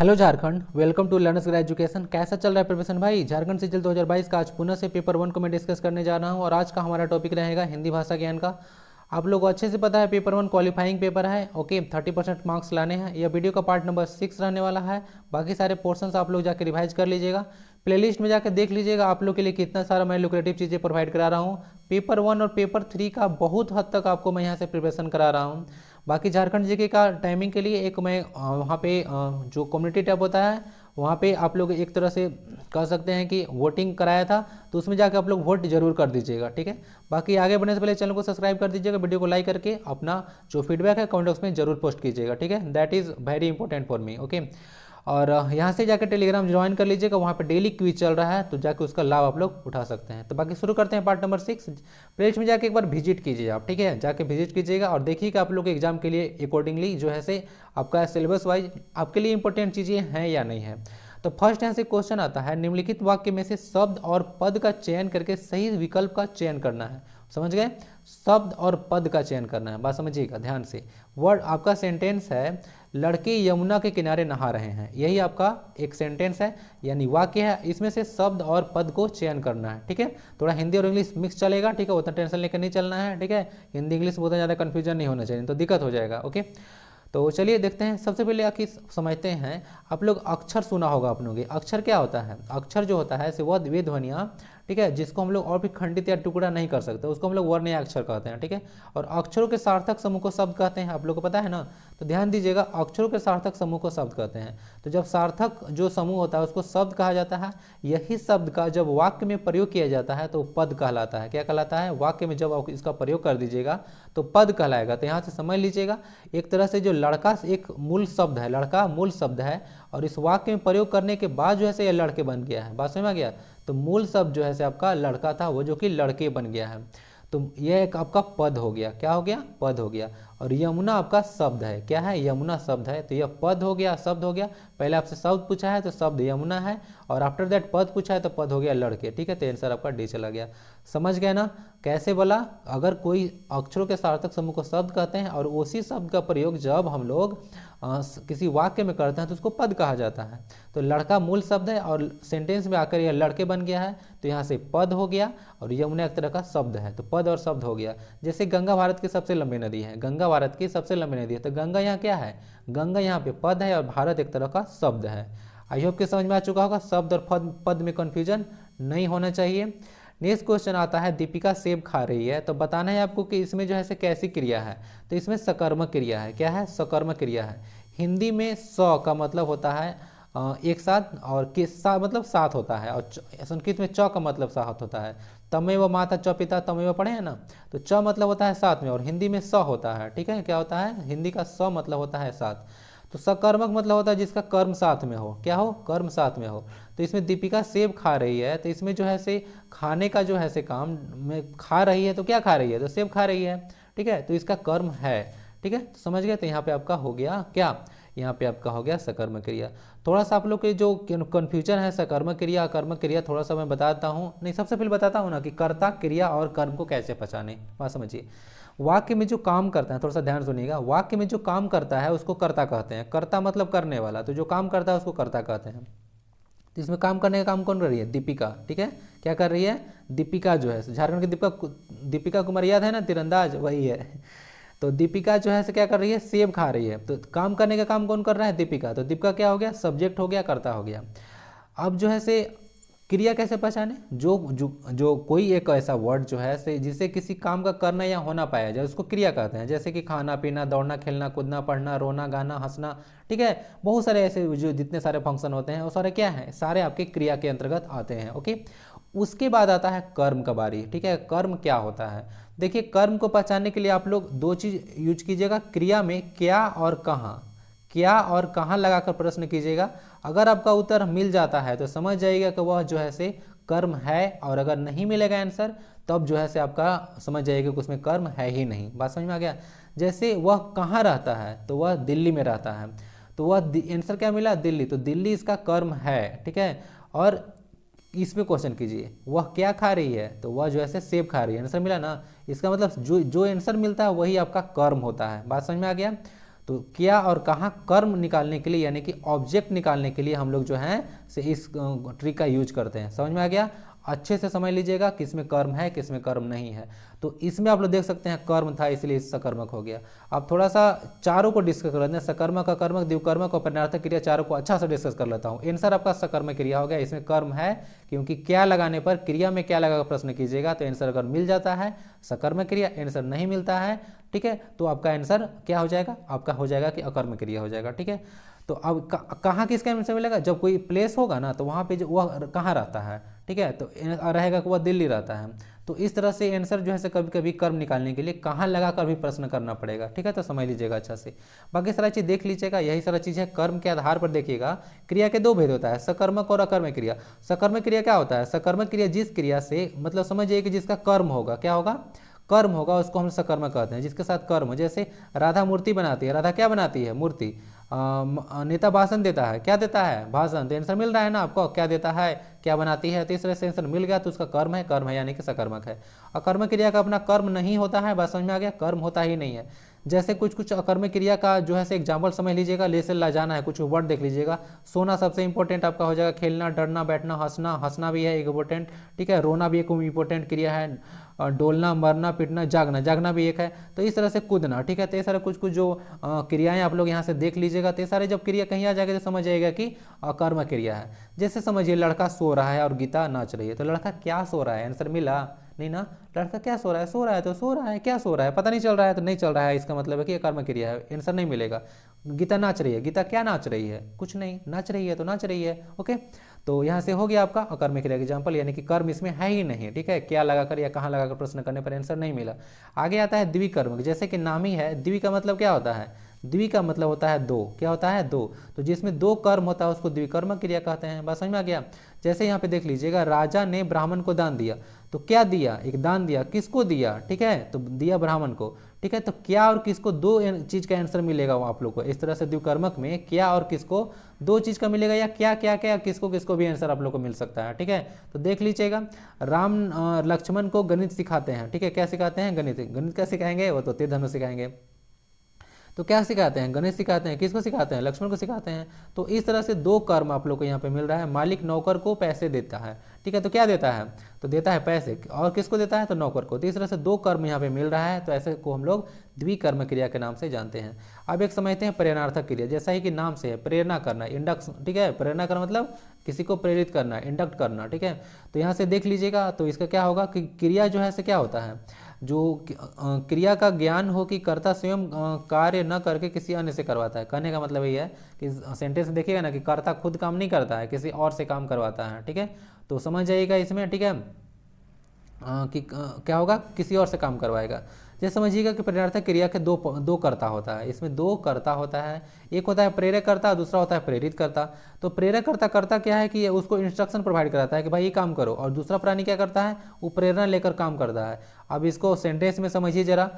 Hello Jharkhand, welcome to learners grade education. कैसा चल रहा है प्रिपरेशन भाई? झारखंड सिविल 2022 का आज पुनः से पेपर 1 को मैं डिस्कस करने जा रहा हूं और आज का हमारा टॉपिक रहेगा हिंदी भाषा ज्ञान का। आप लोगों को अच्छे से पता है पेपर 1 क्वालिफाइंग पेपर है। ओके, 30% मार्क्स लाने हैं। यह वीडियो का पार्ट नंबर 6 रहने वाला है। बाकी सारे पोर्शंस आप लोग जाकर रिवाइज कर लीजिएगा, प्लेलिस्ट में जाकर देख लीजिएगा आप लोग के लिए कितना सारा मैं लुक्रेटिव चीज़ें प्रोवाइड करा रहा हूँ। पेपर 1 और पेपर 3 का बहुत हद तक आपको मैं यहाँ से प्रिपरेशन करा रहा हूँ। बाकी झारखंड जीके का टाइमिंग के लिए एक मैं वहाँ पे जो कम्युनिटी टैब होता है वहाँ पे आप लोग एक तरह से कह सकते हैं कि वोटिंग कराया था, तो उसमें जाकर आप लोग वोट जरूर कर दीजिएगा, ठीक है। बाकी आगे बढ़ने से पहले चैनल को सब्सक्राइब कर दीजिएगा, वीडियो को लाइक करके अपना जो फीडबैक है कमेंट बॉक्स में जरूर पोस्ट कीजिएगा, ठीक है। That is very important for me, okay. और यहाँ से जाकर टेलीग्राम ज्वाइन कर लीजिएगा, वहाँ पे डेली क्विज चल रहा है, तो जाके उसका लाभ आप लोग उठा सकते हैं। तो बाकी शुरू करते हैं पार्ट नंबर 6। प्लेलिस्ट में जाके एक बार विजिट कीजिए आप, ठीक है। जाके विजिट कीजिएगा और देखिएगा आप लोग के एग्जाम के लिए अकॉर्डिंगली जो है से आपका सिलेबस वाइज आपके लिए इंपॉर्टेंट चीज़ें हैं या नहीं है। तो फर्स्ट यहाँ से क्वेश्चन आता है, निम्नलिखित वाक्य में से शब्द और पद का चयन करके सही विकल्प का चयन करना है। समझ गए? शब्द और पद का चयन करना है, बात समझिएगा ध्यान से। वर्ड आपका सेंटेंस है, लड़के यमुना के किनारे नहा रहे हैं, यही आपका एक सेंटेंस है यानी वाक्य है। इसमें से शब्द और पद को चयन करना है, ठीक है। थोड़ा हिंदी और इंग्लिश मिक्स चलेगा, ठीक है, उतना टेंशन लेकर नहीं चलना है, ठीक है। हिंदी इंग्लिश बहुत ज़्यादा कन्फ्यूजन नहीं होना चाहिए, तो दिक्कत हो जाएगा, ओके। तो चलिए देखते हैं। सबसे पहले आखिर समझते हैं, आप लोग अक्षर सुना होगा आप लोगों के। अक्षर क्या होता है? अक्षर जो होता है से वह वे ध्वनियाँ, ठीक है, जिसको हम लोग और भी खंडित या टुकड़ा नहीं कर सकते, उसको हम लोग वर्ण या अक्षर कहते हैं, ठीक है। और अक्षरों के सार्थक समूह को शब्द कहते हैं, आप लोग को पता है ना। तो ध्यान दीजिएगा, अक्षरों के सार्थक समूह को शब्द कहते हैं। तो जब सार्थक जो समूह होता है उसको शब्द कहा जाता है। यही शब्द का जब वाक्य में प्रयोग किया जाता है तो पद कहलाता है। क्या कहलाता है? वाक्य में जब आप इसका प्रयोग कर दीजिएगा तो पद कहलाएगा। तो यहाँ से समझ लीजिएगा, एक तरह से जो लड़का एक मूल शब्द है, लड़का मूल शब्द है, और इस वाक्य में प्रयोग करने के बाद जो है से यह लड़के बन गया है। बात समझ में आ गया? तो मूल शब्द जो है से आपका लड़का था, वो जो कि लड़के बन गया है। तो यह एक आपका पद हो गया। क्या हो गया? पद हो गया। और यमुना आपका शब्द है। क्या है? यमुना शब्द है। तो यह पद हो गया, शब्द हो गया। पहले आपसे शब्द पूछा है तो शब्द यमुना है, और आफ्टर दैट पद पूछा है तो पद हो गया लड़के, ठीक है। तो आंसर आपका डी चला गया। समझ गए ना कैसे बोला? अगर कोई अक्षरों के सार्थक समूह को शब्द कहते हैं और उसी शब्द का प्रयोग जब हम लोग किसी वाक्य में करते हैं तो उसको पद कहा जाता है। तो लड़का मूल शब्द है और सेंटेंस में आकर यह लड़के बन गया है, तो यहाँ से पद हो गया, और यमुना एक तरह का शब्द है, तो पद और शब्द हो गया। जैसे गंगा भारत की सबसे लंबी नदी है, गंगा भारत की सबसे लंबी नदी है, तो गंगा यहाँ क्या है? गंगा यहाँ पे पद है और भारत एक तरह का शब्द है। आई होप कि समझ में आ चुका होगा। शब्द और पद में कन्फ्यूजन नहीं होना चाहिए। नेक्स्ट क्वेश्चन आता है, दीपिका सेब खा रही है, तो बताना है आपको कि इसमें जो है से कैसी क्रिया है। तो इसमें सकर्मक क्रिया है। क्या है? सकर्मक क्रिया है। हिंदी में स का मतलब होता है एक साथ, और के सा मतलब साथ होता है, और संस्कृत में च का मतलब साथ होता है। तमेव माता च पिता तमेव पढ़े हैं ना, तो च मतलब होता है साथ में, और हिंदी में स होता है, ठीक है। क्या होता है? हिंदी का स मतलब होता है साथ। तो सकर्मक मतलब होता है जिसका कर्म साथ में हो। क्या हो? कर्म साथ में हो। तो इसमें दीपिका सेब खा रही है, तो इसमें जो है से खाने का जो है से काम में खा रही है, तो क्या खा रही है? तो सेब खा रही है, ठीक है। तो इसका कर्म है, ठीक है, तो समझ गए। तो यहाँ पे आपका हो गया क्या? यहाँ पे आपका हो गया सकर्मक क्रिया। थोड़ा सा आप लोग के जो कन्फ्यूजन है सकर्मक क्रिया अकर्मक क्रिया, थोड़ा सा मैं बताता हूँ। नहीं, सबसे पहले बताता हूँ ना कि कर्ता क्रिया और कर्म को कैसे पहचाने। बात समझिए, वाक्य में जो काम करता है, थोड़ा सा ध्यान सुनिएगा, वाक्य में जो काम करता है उसको कर्ता कहते हैं। कर्ता मतलब करने वाला, तो जो काम करता है उसको कर्ता कहते हैं। तो इसमें काम करने का काम कौन कर रही है? दीपिका, ठीक है। क्या कर रही है? दीपिका जो है, झारखंड की दीपिका कुमार याद है ना, तीरंदाज, वही है। तो दीपिका जो है से क्या कर रही है? सेब खा रही है। तो काम करने का काम कौन कर रहा है? दीपिका। तो दीपिका क्या हो गया? सब्जेक्ट हो गया, कर्ता हो गया। अब जो है से क्रिया कैसे पहचाने? जो कोई एक ऐसा वर्ड जो है से जिसे किसी काम का करना या होना पाया जाए उसको क्रिया कहते हैं। जैसे कि खाना पीना, दौड़ना, खेलना, कूदना, पढ़ना, रोना, गाना, हंसना, ठीक है। बहुत सारे ऐसे जो जितने सारे फंक्शन होते हैं वो सारे क्या हैं? सारे आपके क्रिया के अंतर्गत आते हैं, ओके। उसके बाद आता है कर्म का बारी, ठीक है। कर्म क्या होता है? देखिए, कर्म को पहचानने के लिए आप लोग दो चीज यूज कीजिएगा। क्रिया में क्या और कहाँ, क्या और कहाँ लगाकर प्रश्न कीजिएगा। अगर आपका उत्तर मिल जाता है तो समझ जाइएगा कि वह जो है से कर्म है, और अगर नहीं मिलेगा आंसर तब जो है से आपका समझ जाइएगा कि उसमें कर्म है ही नहीं। बात समझ में आ गया? जैसे वह कहाँ रहता है, तो वह दिल्ली में रहता है, तो वह आंसर क्या मिला? दिल्ली। तो दिल्ली इसका कर्म है, ठीक है। और इसमें क्वेश्चन कीजिए, वह क्या खा रही है, तो वह जो है सेब खा रही है, आंसर मिला ना। इसका मतलब जो जो आंसर मिलता है वही आपका कर्म होता है। बात समझ में आ गया? तो क्या और कहाँ कर्म निकालने के लिए यानी कि ऑब्जेक्ट निकालने के लिए हम लोग जो है से इस ट्रिक का यूज करते हैं। समझ में आ गया? अच्छे से समझ लीजिएगा किस में कर्म है किस में कर्म नहीं है। तो इसमें आप लोग देख सकते हैं कर्म था इसलिए सकर्मक हो गया। अब थोड़ा सा चारों को डिस्कस कर लेते हैं, सकर्मक, अकर्मक, द्विकर्मक और परिणार्थक क्रिया, चारों को अच्छा से डिस्कस कर लेता हूँ। आंसर आपका सकर्मक क्रिया हो गया, इसमें कर्म है क्योंकि क्या लगाने पर, क्रिया में क्या लगा प्रश्न कीजिएगा तो आंसर अगर मिल जाता है सकर्मक क्रिया, आंसर नहीं मिलता है ठीक है तो आपका आंसर क्या हो जाएगा, आपका हो जाएगा कि अकर्म क्रिया हो जाएगा। ठीक है, तो अब कहाँ किसका आंसर मिलेगा, जब कोई प्लेस होगा ना तो वहाँ पे जो वह कहाँ रहता है, ठीक है तो रहेगा कि वह दिल्ली रहता है। तो इस तरह से आंसर जो है कभी कभी कर्म निकालने के लिए कहाँ लगा कर भी प्रश्न करना पड़ेगा। ठीक है, तो समझ लीजिएगा अच्छा से, बाकी सारा चीज़ देख लीजिएगा। यही सारा चीज़ है, कर्म के आधार पर देखिएगा क्रिया के दो भेद होता है, सकर्मक और अकर्मक क्रिया। सकर्मक क्रिया क्या होता है, सकर्मक क्रिया जिस क्रिया से मतलब समझिए कि जिसका कर्म होगा, क्या होगा, कर्म होगा, उसको हम सकर्मक कहते हैं। जिसके साथ कर्म हो, जैसे राधा मूर्ति बनाती है, राधा क्या बनाती है, मूर्ति। नेता भाषण देता है, क्या देता है, भाषण। तो आंसर मिल रहा है ना आपको, क्या देता है, क्या बनाती है, तो इस तरह से आंसर मिल गया तो उसका कर्म है यानी कि सकर्मक है। अकर्मक क्रिया का अपना कर्म नहीं होता है, बात समझ में आ गया, कर्म होता ही नहीं है। जैसे कुछ कुछ अकर्मक क्रिया का जो है एग्जाम्पल समझ लीजिएगा, ले से ला जाना है, कुछ वर्ड देख लीजिएगा। सोना सबसे इंपॉर्टेंट आपका हो जाएगा, खेलना, डरना, बैठना, हंसना, हंसना भी है एक इंपॉर्टेंट, ठीक है, रोना भी एक इंपॉर्टेंट क्रिया है, डोलना, मरना, पिटना, जागना, जागना भी एक है। तो इस तरह से कूदना, ठीक है, तो ये सारे कुछ कुछ जो क्रियाएं आप लोग यहाँ से देख लीजिएगा। तो ये सारे जब क्रिया कहीं आ जाएगा तो समझ जाएगा कि अकर्मक क्रिया है। जैसे समझिए लड़का सो रहा है और गीता नाच रही है, तो लड़का क्या सो रहा है, आंसर मिला नहीं ना, लड़का क्या सो रहा है, सो रहा है तो सो रहा है, क्या सो रहा है पता नहीं चल रहा है तो नहीं चल रहा है, इसका मतलब है कि अकर्मक क्रिया है, आंसर नहीं मिलेगा। गीता नाच रही है, गीता क्या नाच रही है, कुछ नहीं, नाच रही है तो नाच रही है। ओके, तो यहाँ से हो गया आपका अकर्मक क्रिया एग्जाम्पल, यानी कि कर्म इसमें है ही नहीं। ठीक है, क्या लगाकर या कहाँ लगाकर प्रश्न करने पर आंसर नहीं मिला। आगे आता है द्विकर्मक, जैसे कि नाम ही है, द्वि का मतलब क्या होता है, द्वि का मतलब होता है दो, क्या होता है, दो। तो जिसमें दो कर्म होता है उसको द्विकर्मक क्रिया कहते हैं, बात समझ में आ गया। जैसे यहाँ पे देख लीजिएगा, राजा ने ब्राह्मण को दान दिया, तो क्या दिया, एक दान दिया, किसको दिया, ठीक है, तो दिया ब्राह्मण को। ठीक है, तो क्या और किसको, दो चीज का आंसर मिलेगा आप लोग को। इस तरह से द्विकर्मक में क्या और किसको, दो चीज का मिलेगा, या क्या क्या क्या किसको किसको भी आंसर आप लोग को मिल सकता है। ठीक है, तो देख लीजिएगा, राम लक्ष्मण को गणित सिखाते हैं, ठीक है, क्या सिखाते हैं, गणित। गणित क्या सिखाएंगे, वो तो तीर धनुष सिखाएंगे। तो क्या सिखाते हैं, गणित सिखाते हैं, किसको सिखाते हैं, लक्ष्मण को सिखाते हैं। तो इस तरह से दो कर्म आप लोग को यहाँ पे मिल रहा है। मालिक नौकर को पैसे देता है, ठीक है, तो क्या देता है, तो देता है पैसे, और किसको देता है, तो नौकर को। तो इस तरह से दो कर्म यहाँ पे मिल रहा है, तो ऐसे को हम लोग द्विकर्म क्रिया के नाम से जानते हैं। अब एक समझते हैं प्रेरणार्थक क्रिया, जैसा ही कि नाम से है, प्रेरणा करना, इंडक्स, ठीक है, प्रेरणा करना मतलब किसी को प्रेरित करना, इंडक्ट करना। ठीक है, तो यहाँ से देख लीजिएगा, तो इसका क्या होगा कि क्रिया जो है से क्या होता है, जो क्रिया का ज्ञान हो कि कर्ता स्वयं कार्य न करके किसी अन्य से करवाता है। कहने का मतलब ये है कि सेंटेंस देखिएगा ना कि कर्ता खुद काम नहीं करता है, किसी और से काम करवाता है। ठीक है, तो समझ जाइएगा इसमें, ठीक है, कि क्या होगा, किसी और से काम करवाएगा। जैसे समझिएगा कि प्रेरणार्थक क्रिया के दो कर्ता होता है, इसमें दो कर्ता होता है, एक होता है प्रेरक कर्ता, दूसरा होता है प्रेरित कर्ता। तो प्रेरक कर्ता करता क्या है कि उसको इंस्ट्रक्शन प्रोवाइड कराता है कि भाई ये काम करो, और दूसरा प्राणी क्या करता है, वो प्रेरणा लेकर काम करता है। अब इसको सेंटेंस में समझिए जरा,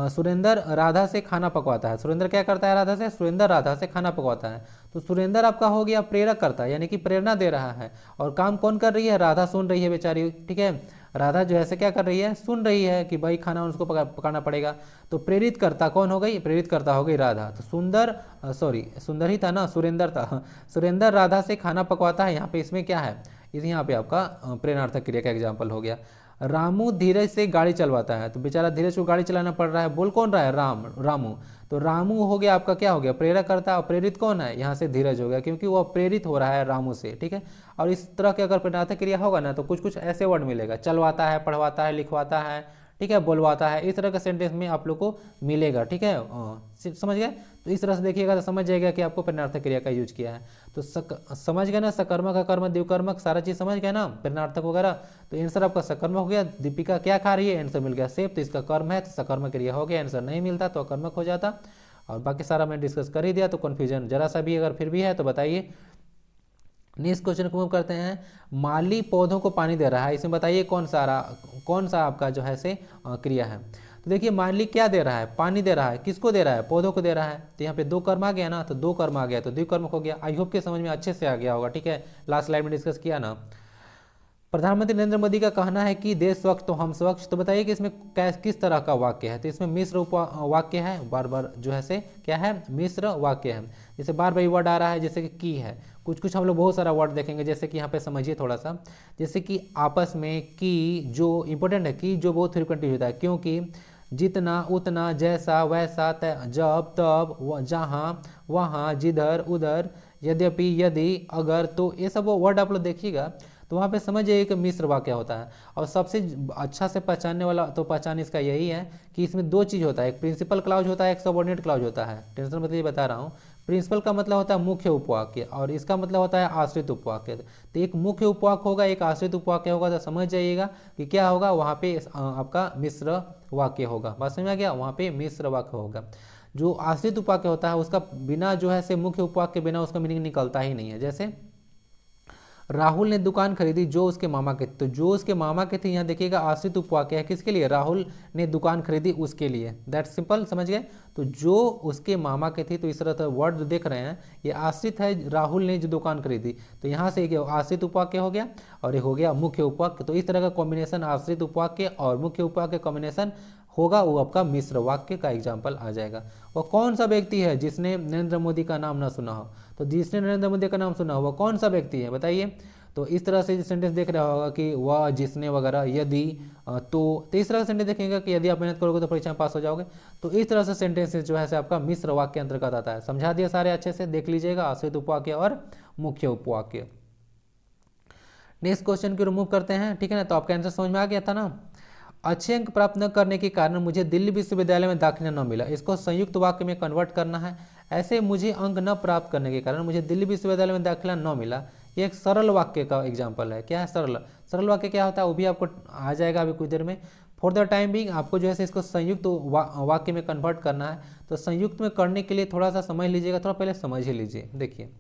सुरेंद्र राधा से खाना पकवाता है, सुरेंद्र क्या करता है राधा से, सुरेंद्र राधा से खाना पकवाता है। तो सुरेंद्र आपका हो गया प्रेरक करता, यानी कि प्रेरणा दे रहा है, और काम कौन कर रही है, राधा सुन रही है बेचारी। ठीक है, राधा जो है क्या कर रही है, सुन रही है कि भाई खाना उसको पकाना पड़ेगा। तो प्रेरित करता कौन हो गई, प्रेरित करता हो गई राधा। तो सुंदर ही था ना, सुरेंद्र था, सुरेंद्र राधा से खाना पकवाता है। यहाँ पे इसमें क्या है, यहाँ पे आपका प्रेरणार्थक क्रिया का एग्जाम्पल हो गया। रामू धीरज से गाड़ी चलवाता है, तो बेचारा धीरज को गाड़ी चलाना पड़ रहा है, बोल कौन रहा है, रामू। तो रामू हो गया आपका, क्या हो गया, प्रेरक करता, और प्रेरित कौन है, यहाँ से धीरज हो गया, क्योंकि वह प्रेरित हो रहा है रामू से। ठीक है, और इस तरह के अगर प्रेरणार्थक क्रिया होगा ना तो कुछ कुछ ऐसे वर्ड मिलेगा, चलवाता है, पढ़वाता है, लिखवाता है, ठीक है, बोलवाता है, इस तरह का सेंटेंस में आप लोग को मिलेगा। ठीक है, समझ गए। तो इस तरह से देखिएगा तो समझ जाएगा कि आपको प्रेरणार्थक क्रिया का यूज किया है। तो समझ गए ना, सकर्मक, अकर्मक, द्विकर्मक, सारा चीज समझ गए ना, प्रेरणार्थक वगैरह। तो आंसर आपका सकर्मक हो गया। दीपिका क्या खा रही है, आंसर मिल गया सेब, तो इसका कर्म है, तो सकर्मक क्रिया हो गया। आंसर नहीं मिलता तो अकर्मक हो जाता। और बाकी सारा मैं डिस्कस कर ही दिया, तो कन्फ्यूजन जरा सा भी अगर फिर भी है तो बताइए। नेक्स्ट क्वेश्चन को मूव करते हैं। माली पौधों को पानी दे रहा है, इसमें बताइए कौन सा आपका जो है से क्रिया है। तो देखिए माली क्या दे रहा है, पानी दे रहा है, किसको दे रहा है, पौधों को दे रहा है। तो यहाँ पे दो कर्म आ गया ना, तो दो कर्म आ गया तो द्विकर्म हो गया। आई होप के समझ में अच्छे से आ गया होगा। ठीक है, लास्ट स्लाइड में डिस्कस किया ना। प्रधानमंत्री नरेंद्र मोदी का कहना है कि देश स्वच्छ तो हम स्वच्छ। तो बताइए कि इसमें किस तरह का वाक्य है। तो इसमें मिश्र वाक्य है, बार बार जो है से क्या है, मिश्र वाक्य है। जैसे बार बार वर्ड आ रहा है, जैसे कि की है, कुछ कुछ हम लोग बहुत सारा वर्ड देखेंगे, जैसे कि यहाँ पे समझिए थोड़ा सा। जैसे कि आपस में की जो इंपॉर्टेंट है, की जो बहुत फ्रिक्वेंटली होता है, क्योंकि, जितना, उतना, जैसा, वैसा, जब, तब, जहाँ, वहाँ, जिधर, उधर, यद्यपि, यदि, अगर, तो ये सब वो वर्ड आप लोग देखिएगा तो वहाँ पे समझ जाइए कि मिश्र वाक्य होता है। और सबसे अच्छा से पहचानने वाला तो पहचान इसका यही है कि इसमें दो चीज़ होता है, एक प्रिंसिपल क्लाउज होता है, एक सबऑर्डिनेट क्लाउज होता है। टेंशन मतलब ये बता रहा हूँ। प्रिंसिपल का मतलब होता है मुख्य उपवाक्य और इसका मतलब होता है आश्रित उपवाक्य। तो एक मुख्य उपवाक्य होगा, एक आश्रित उपवाक्य होगा, तो समझ जाइएगा कि क्या होगा, वहाँ पे आपका मिश्र वाक्य होगा। बात समझ में आ गया, वहाँ पे मिश्र वाक्य होगा। जो आश्रित उपवाक्य होता है उसका बिना जो है से मुख्य उपवाक्य के बिना उसका मीनिंग निकलता ही नहीं है। जैसे राहुल ने दुकान खरीदी जो उसके मामा के, तो जो उसके मामा के थे, यहाँ देखिएगा आश्रित उपवाक्य है, किसके लिए, राहुल ने दुकान खरीदी उसके लिए। दैट सिंपल, समझ गए। तो जो उसके मामा के थे, तो इस तरह का वर्ड जो देख रहे हैं ये आश्रित है, राहुल ने जो दुकान खरीदी, तो यहाँ से एक आश्रित उपवाक्य हो गया और एक हो गया मुख्य उपवाक्य। तो इस तरह का कॉम्बिनेशन आश्रित उपवाक्य और मुख्य उपवाक्य कॉम्बिनेशन होगा, वो आपका मिश्र वाक्य का एग्जाम्पल आ जाएगा। वह कौन सा व्यक्ति है जिसने नरेंद्र मोदी का नाम न सुना हो। तो जिसने नरेंद्र मोदी का नाम सुना हो वह कौन सा व्यक्ति है, बताइए। तो इस तरह से सेंटेंस देख रहा होगा कि वह, जिसने वगैरह, यदि, तो इस तरह का सेंटेंस देखेंगे कि यदि आप मेहनत करोगे तो परीक्षा में पास हो जाओगे। तो इस तरह से सेंटेंस जो है आपका मिश्र वाक्य के अंतर्गत आता है। समझा दिया सारे अच्छे से, देख लीजिएगा आश्रित उपवाक्य और मुख्य उपवाक्य। नेक्स्ट क्वेश्चन को रिमूव करते हैं, ठीक है ना। तो आपका आंसर समझ में आ गया था ना। अच्छे अंक प्राप्त न करने के कारण मुझे दिल्ली विश्वविद्यालय में दाखिला न मिला, इसको संयुक्त वाक्य में कन्वर्ट करना है। ऐसे मुझे अंक न प्राप्त करने के कारण मुझे दिल्ली विश्वविद्यालय में दाखिला न मिला, ये एक सरल वाक्य का एग्जाम्पल है। क्या है सरल, सरल वाक्य क्या होता है वो भी आपको आ जाएगा अभी कुछ देर में। फॉर द टाइम बिंग आपको जो है इसको संयुक्त वाक्य में कन्वर्ट करना है। तो संयुक्त में करने के लिए थोड़ा सा समझ लीजिएगा, थोड़ा पहले समझ ही लीजिए। देखिए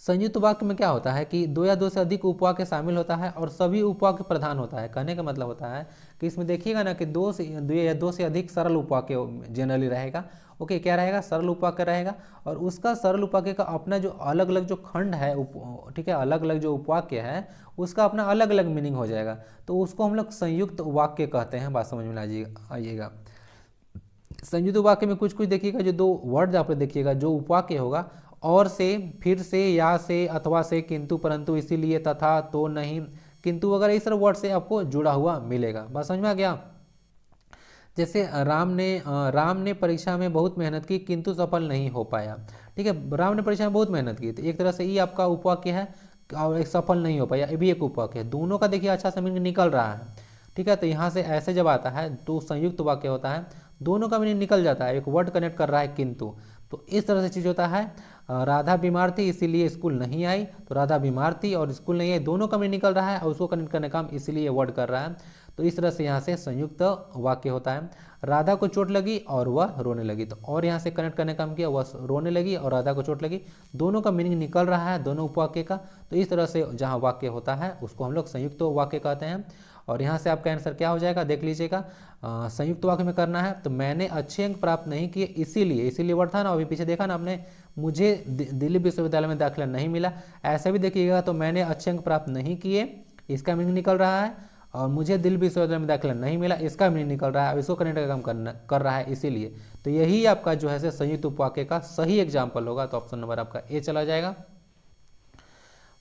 संयुक्त वाक्य में क्या होता है कि दो या दो से अधिक उपवाक्य शामिल होता है और सभी उपवाक्य प्रधान होता है। कहने का मतलब होता है कि इसमें देखिएगा ना कि दो या दो से अधिक सरल उपवाक्य जनरली रहेगा। ओके, क्या रहेगा, सरल उपवाक्य रहेगा और उसका सरल उपवाक्य का अपना जो अलग अलग जो खंड है, ठीक है, अलग अलग जो उपवाक्य है उसका अपना अलग अलग मीनिंग हो जाएगा। तो उसको हम लोग संयुक्त वाक्य कहते हैं। बात समझ में आइएगा। संयुक्त वाक्य में कुछ कुछ देखिएगा, जो दो वर्ड आप देखिएगा, जो उपवाक्य होगा और से, फिर से, या से, अथवा से, किंतु, परंतु, इसीलिए, तथा, तो, नहीं, किंतु वगैरह इस तरह वर्ड से आपको जुड़ा हुआ मिलेगा। बात समझ में आ गया। जैसे राम ने परीक्षा में बहुत मेहनत की किंतु सफल नहीं हो पाया। ठीक है, राम ने परीक्षा में बहुत मेहनत की, तो एक तरह से ये आपका उपवाक्य है और एक सफल नहीं हो पाया, ये भी एक उपवाक्य है। दोनों का देखिए अच्छा से मीनिंग निकल रहा है। ठीक है, तो यहाँ से ऐसे जब आता है तो संयुक्त वाक्य होता है, दोनों का मीनिंग निकल जाता है, एक वर्ड कनेक्ट कर रहा है किंतु। तो इस तरह से चीज़ होता है। राधा बीमार थी इसीलिए स्कूल नहीं आई, तो राधा बीमार थी और स्कूल नहीं आई, दोनों का मीनिंग निकल रहा है और उसको कनेक्ट करने का काम इसीलिए वर्ड कर रहा है। तो इस तरह से यहाँ से संयुक्त वाक्य होता है। राधा को चोट लगी और वह रोने लगी, तो और यहाँ से कनेक्ट करने का काम किया, वह रोने लगी और राधा को चोट लगी, दोनों का मीनिंग निकल रहा है, दोनों उपवाक्य का। तो इस तरह से जहाँ वाक्य होता है उसको हम लोग संयुक्त वाक्य कहते हैं। और यहाँ से आपका आंसर क्या हो जाएगा, देख लीजिएगा। संयुक्त वाक्य में करना है तो मैंने अच्छे अंक प्राप्त नहीं किए इसीलिए वर्ड था ना, अभी पीछे देखा ना आपने, मुझे दिल्ली विश्वविद्यालय में दाखिला नहीं मिला। ऐसा भी देखिएगा तो मैंने अच्छे अंक प्राप्त नहीं किए, इसका मीनिंग निकल रहा है, और मुझे दिल्ली विश्वविद्यालय में दाखिला नहीं मिला, इसका मीनिंग निकल रहा है। अब इसको कनेक्ट का काम कर रहा है इसीलिए। तो यही आपका जो है संयुक्त उपवाक्य का सही एग्जाम्पल होगा। तो ऑप्शन नंबर आपका ए चला जाएगा।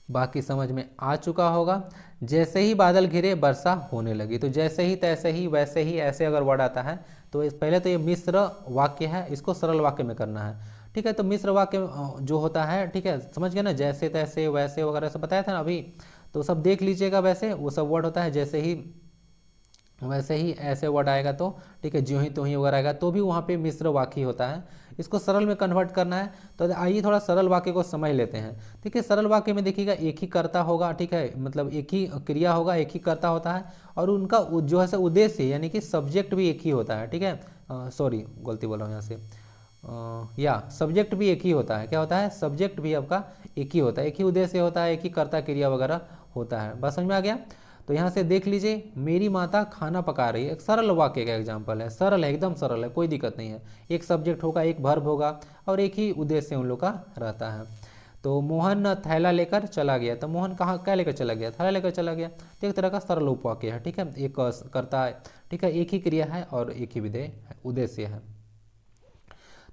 बाकी समझ में आ चुका होगा। जैसे ही बादल घिरे वर्षा होने लगी, तो जैसे ही, तैसे ही, वैसे ही, ऐसे अगर वर्ड आता है तो पहले तो ये मिश्र वाक्य है, इसको सरल वाक्य में करना है। ठीक है, तो मिश्र वाक्य जो होता है, ठीक है, समझ गए ना, जैसे, तैसे, वैसे वगैरह सब बताया था ना अभी, तो सब देख लीजिएगा। वैसे वो सब वर्ड होता है, जैसे ही, वैसे ही, ऐसे वर्ड आएगा तो, ठीक है, ज्यों ही त्यों ही वगैरह आएगा तो भी वहाँ पे मिश्र वाक्य होता है। इसको सरल में कन्वर्ट करना है तो आइए थोड़ा सरल वाक्य को समझ लेते हैं। ठीक है, सरल वाक्य में देखिएगा एक ही कर्ता होगा, ठीक है, मतलब एक ही क्रिया होगा, एक ही कर्ता होता है और उनका जो है उद्देश्य यानी कि सब्जेक्ट भी एक ही होता है। ठीक है, सॉरी गलती बोल रहा हूँ यहाँ से, या सब्जेक्ट भी एक ही होता है। क्या होता है, सब्जेक्ट भी आपका एक ही होता है, एक ही उद्देश्य होता है, एक ही कर्ता क्रिया वगैरह होता है। बस समझ में आ गया। तो यहाँ से देख लीजिए, मेरी माता खाना पका रही है, एक सरल वाक्य का एग्जाम्पल है, सरल है, एकदम सरल है, कोई दिक्कत नहीं है। एक सब्जेक्ट होगा, एक वर्ब होगा और एक ही उद्देश्य उन लोग का रहता है। तो मोहन थैला लेकर चला गया, तो मोहन कहाँ क्या लेकर चला गया, थैला लेकर चला गया। तो एक तरह का सरल उपवाक्य है, ठीक है, एक कर्ता है, ठीक है, एक ही क्रिया है और एक ही विधेय उद्देश्य है।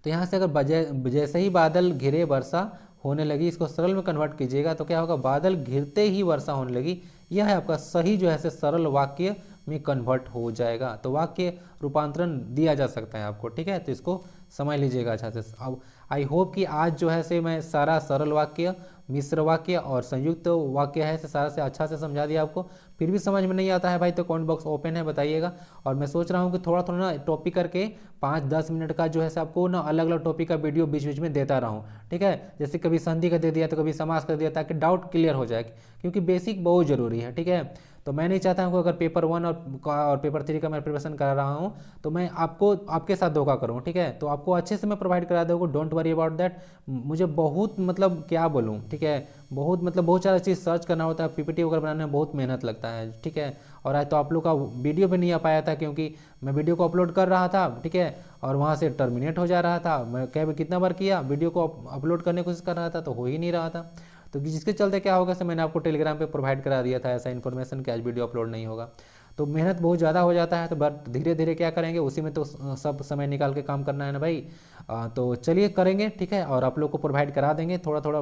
तो यहाँ से अगर जैसे ही बादल घिरे वर्षा होने लगी, इसको सरल में कन्वर्ट कीजिएगा तो क्या होगा, बादल घिरते ही वर्षा होने लगी, यह है आपका सही जो है से सरल वाक्य में कन्वर्ट हो जाएगा। तो वाक्य रूपांतरण दिया जा सकता है आपको, ठीक है, तो इसको समझ लीजिएगा अच्छा से। अब आई होप कि आज जो है से मैं सारा सरल वाक्य, मिश्र वाक्य और संयुक्त वाक्य है से सारा से अच्छा से समझा दिया आपको। फिर भी समझ में नहीं आता है भाई तो कमेंट बॉक्स ओपन है, बताइएगा। और मैं सोच रहा हूँ कि थोड़ा थोड़ा ना टॉपिक करके 5-10 मिनट का जो है से आपको ना अलग अलग टॉपिक का वीडियो बीच बीच में देता रहूँ, ठीक है, जैसे कभी संधि का दे दिया तो कभी समास कर दिया, ताकि डाउट क्लियर हो जाए, क्योंकि बेसिक बहुत ज़रूरी है, ठीक है। तो मैं नहीं चाहता हूँ कि अगर पेपर 1 और पेपर 3 का मैं प्रिपरेशन कर रहा हूँ तो मैं आपको आपके साथ धोखा करूँ, ठीक है। तो आपको अच्छे से मैं प्रोवाइड करा दूँगा, डोंट वरी अबाउट दैट। मुझे बहुत मतलब क्या बोलूँ, ठीक है, बहुत सारा चीज़ सर्च करना होता है, पीपीटी वगैरह बनाने में बहुत मेहनत लगता है, ठीक है। और आज तो आप लोग का वीडियो भी नहीं आ पाया था क्योंकि मैं वीडियो को अपलोड कर रहा था, ठीक है, और वहाँ से टर्मिनेट हो जा रहा था। मैं कितना बार किया, वीडियो को अपलोड करने की कोशिश कर रहा था तो हो ही नहीं रहा था। तो जिसके चलते क्या होगा सर, मैंने आपको टेलीग्राम पे प्रोवाइड करा दिया था ऐसा इन्फॉर्मेशन कि आज वीडियो अपलोड नहीं होगा। तो मेहनत बहुत ज़्यादा हो जाता है, तो बट धीरे धीरे क्या करेंगे, उसी में तो सब समय निकाल के काम करना है ना भाई। तो चलिए करेंगे, ठीक है, और आप लोग को प्रोवाइड करा देंगे थोड़ा थोड़ा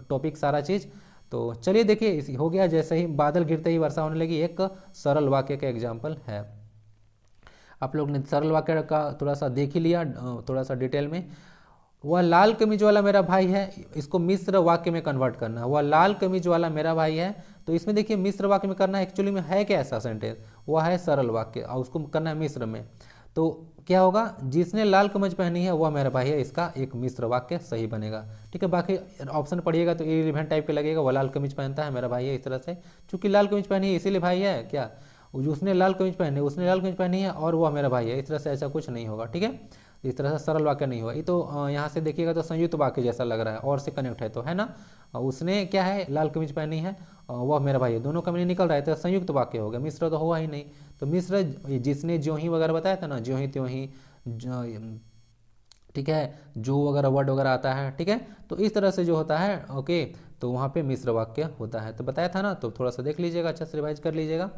टॉपिक सारा चीज़। तो चलिए देखिए हो गया, जैसे ही बादल गिरते ही वर्षा होने लगी, एक सरल वाक्य का एग्जाम्पल है। आप लोग ने सरल वाक्य का थोड़ा सा देख ही लिया, थोड़ा सा डिटेल में। वह लाल कमीज वाला मेरा भाई है, इसको मिश्र वाक्य में कन्वर्ट करना है। वह लाल कमीज वाला मेरा भाई है, तो इसमें देखिए मिश्र वाक्य में करना है, एक्चुअली में है क्या ऐसा सेंटेंस, वह है सरल वाक्य और उसको करना है मिश्र में। तो क्या होगा, जिसने लाल कमीज पहनी है वह मेरा भाई है, इसका एक मिश्र वाक्य सही बनेगा, ठीक है। बाकी ऑप्शन पढ़िएगा तो इररिलेवेंट टाइप के लगेगा, वह लाल कमीज पहनता है मेरा भाई है, इस तरह से, चूंकि लाल कमीज पहनी है इसीलिए भाई है क्या, उसने लाल कमीज पहनी है और वह मेरा भाई है, इस तरह से ऐसा कुछ नहीं होगा, ठीक है। इस तरह से सरल वाक्य नहीं हुआ। ये तो यहाँ से देखिएगा तो संयुक्त वाक्य जैसा लग रहा है, और से कनेक्ट है तो, है ना। उसने क्या है, लाल कमीज पहनी है, वह मेरा भाई है, दोनों का मीनिंग निकल रहा है, तो संयुक्त वाक्य हो गया, मिश्र तो हुआ ही नहीं। तो मिश्र जिसने ज्यों ही वगैरह बताया था ना, ज्यों ही त्यों ही, ठीक है, जो वगैरह वर्ड वगैरह आता है, ठीक है, तो इस तरह से जो होता है, ओके, तो वहाँ पे मिश्र वाक्य होता है। तो बताया था ना, तो थोड़ा सा देख लीजिएगा, अच्छा से रिवाइज कर लीजिएगा।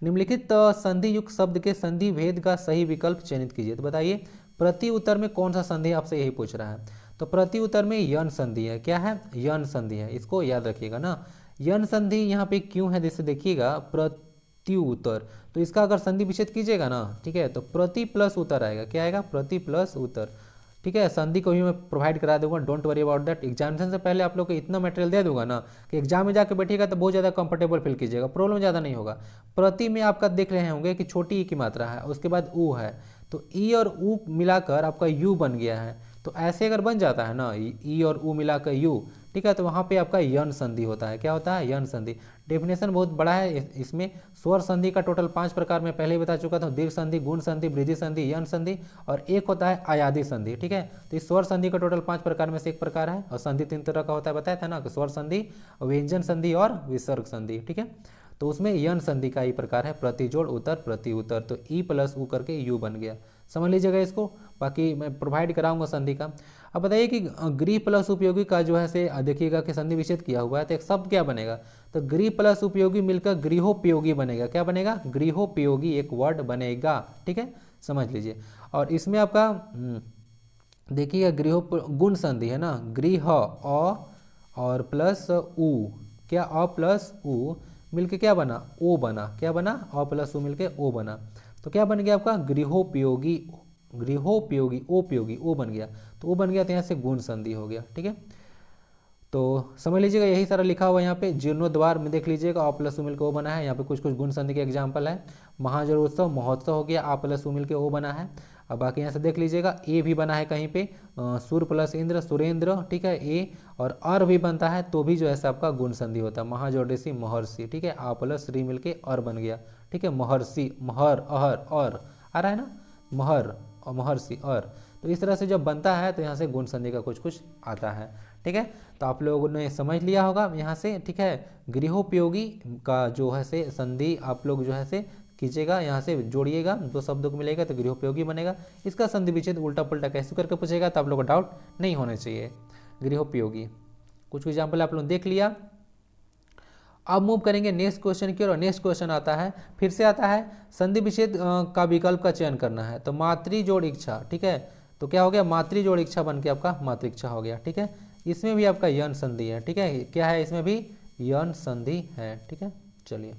निम्नलिखित संधि युक्त शब्द के संधि भेद का सही विकल्प चयनित कीजिए। तो बताइए प्रति उत्तर में कौन सा संधि, आपसे यही पूछ रहा है। तो प्रति उत्तर में यन संधि है, क्या है, यन संधि है, इसको याद रखिएगा ना। यन संधि यहाँ पे क्यों है, जैसे देखिएगा प्रति उत्तर, तो इसका अगर संधि विच्छेद कीजिएगा ना, ठीक है, तो प्रति प्लस उत्तर आएगा, क्या आएगा, प्रति प्लस उत्तर, ठीक है। संधि को भी मैं प्रोवाइड करा दूंगा, don't worry about that. Examination से पहले आप लोग को इतना मटेरियल दे दूंगा ना कि एग्जाम में जाकर बैठिएगा तो बहुत ज़्यादा कंफर्टेबल फील कीजिएगा, प्रॉब्लम ज़्यादा नहीं होगा। प्रति में आपका देख रहे होंगे कि छोटी ई की मात्रा है, उसके बाद ऊ है, तो ई और ऊ मिलाकर आपका यू बन गया है। तो ऐसे अगर बन जाता है ना, ई और ऊ मिलाकर यू, ठीक है, तो वहाँ पे आपका यन संधि होता है, क्या होता है, यन संधि। डेफिनेशन बहुत बड़ा है इसमें। स्वर संधि का टोटल 5 प्रकार में पहले ही बता चुका था, दीर्घ संधि, गुण संधि, वृद्धि संधि, यन संधि, और एक होता है आयादी संधि, ठीक है। तो इस स्वर संधि का टोटल 5 प्रकार में से एक प्रकार है, और संधि 3 तरह का होता है, बताया था ना, कि स्वर संधि, व्यंजन संधि और विसर्ग संधि, ठीक है। तो उसमें यन संधि का ही प्रकार है, प्रति जोड़ उत्तर, प्रति उत्तर, तो ई प्लस ऊ करके यू बन गया, समझ लीजिएगा इसको। बाकी मैं प्रोवाइड कराऊंगा संधि का। अब बताइए कि गृह प्लस उपयोगी का जो है से देखिएगा कि संधि विच्छेद किया हुआ है, तो एक शब्द क्या बनेगा, तो गृह प्लस उपयोगी मिलकर गृहोपयोगी बनेगा, क्या बनेगा, गृहोपयोगी एक वर्ड बनेगा, ठीक है, समझ लीजिए। और इसमें आपका देखिएगा गृह गुण संधि है ना, गृह अ और प्लस उ, क्या अ प्लस उ मिलके क्या बना, ओ बना, क्या बना, अ प्लस उ मिलके ओ बना। तो क्या बन गया आपका गृहोपयोगी, गृहोपयोगी उपयोगी ओ बन गया, तो ओ बन गया, तो यहाँ से गुण संधि हो गया, ठीक है। तो समझ लीजिएगा यही सारा लिखा हुआ है यहाँ पे। जीर्णोद्वार में देख लीजिएगा, आ प्लस उ मिल के ओ बना है, यहाँ पे कुछ कुछ गुण संधि के एग्जाम्पल है। महाजलोत्सव महोत्सव हो गया, आ प्लस उ मिल के ओ बना है। अब बाकी यहाँ से देख लीजिएगा, ए भी बना है कहीं पे, सुर प्लस इंद्र, सुरेंद्र, ठीक है, ए, और अर भी बनता है, तो भी जो है आपका गुण संधि होता है, महाजोडेसी महर्षि, ठीक है, आ प्लस री मिल के अर बन गया, ठीक है, महर्षि, महर, अहर, और आ रहा है ना, महर और महर्षि, और, तो इस तरह से जब बनता है तो यहाँ से गुण संधि का कुछ कुछ आता है, ठीक है। तो आप लोगों ने समझ लिया होगा यहाँ से, ठीक है। गृहोपयोगी का जो है से संधि आप लोग जो है से कीजिएगा, यहाँ से जोड़िएगा, दो शब्दों को मिलेगा तो गृहोपयोगी बनेगा। इसका संधि विच्छेद उल्टा पुल्टा कैसे करके पूछेगा तो आप लोग को डाउट नहीं होना चाहिए। गृहोपयोगी कुछ एग्जाम्पल आप लोग देख लिया। अब मूव करेंगे नेक्स्ट क्वेश्चन की ओर, और नेक्स्ट क्वेश्चन आता है, फिर से आता है संधि विच्छेद का विकल्प का चयन करना है। तो मातृ जोड़ इच्छा, ठीक है, तो क्या हो गया, मातृ जोड़ इच्छा बन के आपका मातृइच्छा हो गया, ठीक है। इसमें भी आपका यौन संधि है, ठीक है, क्या है, इसमें भी यौन संधि है, ठीक है। चलिए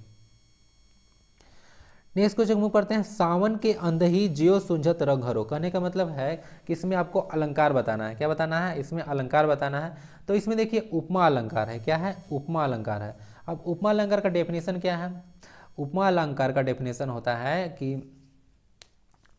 नेक्स्ट क्वेश्चन मूव करते हैं। सावन के अंधही जियो सुंझत रघरो, कहने का मतलब है कि इसमें आपको अलंकार बताना है। क्या बताना है, इसमें अलंकार बताना है। तो इसमें देखिए उपमा अलंकार है, क्या है, उपमा अलंकार है। अब उपमा अलंकार का डेफिनेशन क्या है, उपमा अलंकार का डेफिनेशन होता है कि